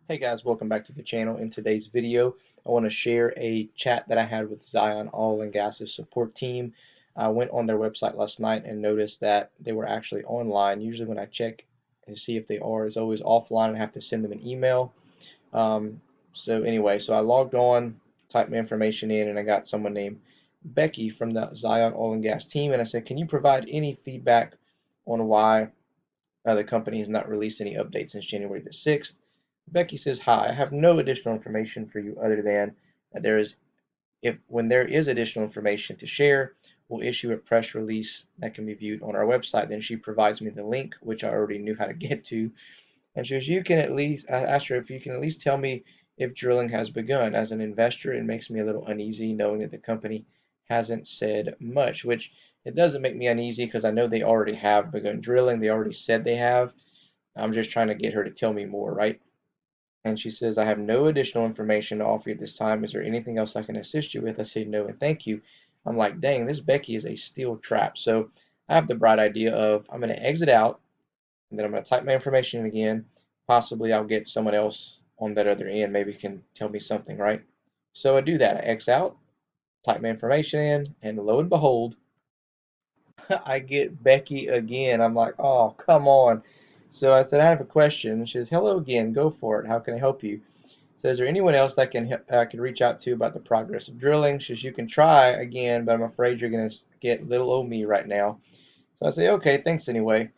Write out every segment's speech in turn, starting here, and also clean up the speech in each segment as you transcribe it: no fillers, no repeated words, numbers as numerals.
Hey guys, welcome back to the channel. In today's video, I want to share a chat that I had with Zion Oil and Gas's support team. I went on their website last night and noticed that they were actually online. Usually when I check and see if they are, it's always offline and I have to send them an email. So I logged on, typed my information in, and I got someone named Becky from the Zion Oil and Gas team, and I said, can you provide any feedback on why the company has not released any updates since January the 6th? Becky says, hi, I have no additional information for you other than that when there is additional information to share, we'll issue a press release that can be viewed on our website. Then she provides me the link, which I already knew how to get to. And she goes, I asked her if you can at least tell me if drilling has begun. As an investor, it makes me a little uneasy knowing that the company hasn't said much, which it doesn't make me uneasy because I know they already have begun drilling. They already said they have. I'm just trying to get her to tell me more, right? And she says, I have no additional information to offer you at this time. Is there anything else I can assist you with? I say no and thank you. I'm like, dang, this Becky is a steel trap. So I have the bright idea of I'm going to exit out and then I'm going to type my information in again. Possibly I'll get someone else on that other end, maybe can tell me something, right? So I do that. I X out, type my information in, and lo and behold, I get Becky again. I'm like, oh, come on. So I said, I have a question. She says, hello again. Go for it. How can I help you? So is there anyone else I can reach out to about the progress of drilling? She says, you can try again, but I'm afraid you're going to get little old me right now. So I say, okay, thanks anyway.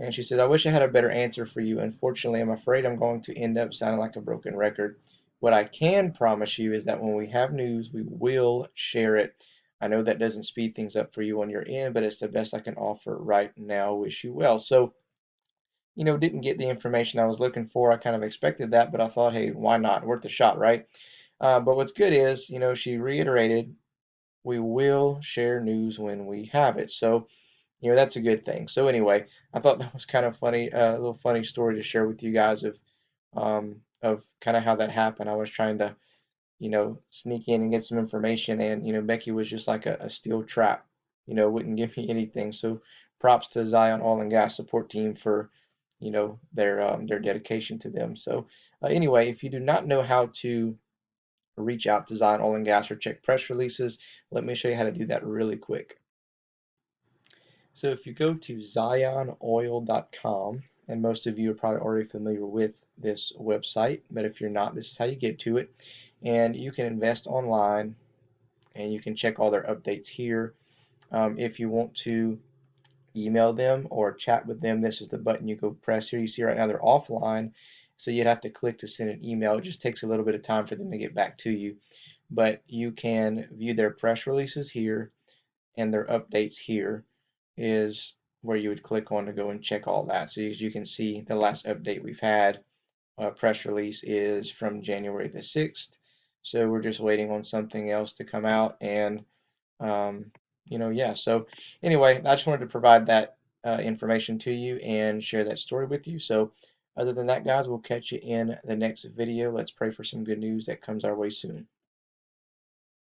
And she said, I wish I had a better answer for you. Unfortunately, I'm afraid I'm going to end up sounding like a broken record. What I can promise you is that when we have news, we will share it. I know that doesn't speed things up for you on your end, but it's the best I can offer right now. Wish you well. So, didn't get the information I was looking for. I kind of expected that, but I thought, hey, why not? Worth a shot, right? But what's good is, she reiterated, we will share news when we have it. So, that's a good thing. So anyway, I thought that was kind of funny, a little funny story to share with you guys of kind of how that happened. I was trying to, sneak in and get some information, and Becky was just like a steel trap. Wouldn't give me anything. So props to Zion Oil and Gas support team for, their dedication to them. So anyway, if you do not know how to reach out to Zion Oil and Gas or check press releases, let me show you how to do that really quick. So if you go to zionoil.com, and most of you are probably already familiar with this website, but if you're not, this is how you get to it. And you can invest online and you can check all their updates here. If you want to email them or chat with them, this is the button you go press here. You see right now they're offline, so you'd have to click to send an email. It just takes a little bit of time for them to get back to you. But you can view their press releases here and their updates here is where you would click on to go and check all that. So as you can see, the last update we've had, press release is from January the 6th. So we're just waiting on something else to come out. And, yeah. So anyway, I just wanted to provide that information to you and share that story with you. So other than that, guys, we'll catch you in the next video. Let's pray for some good news that comes our way soon.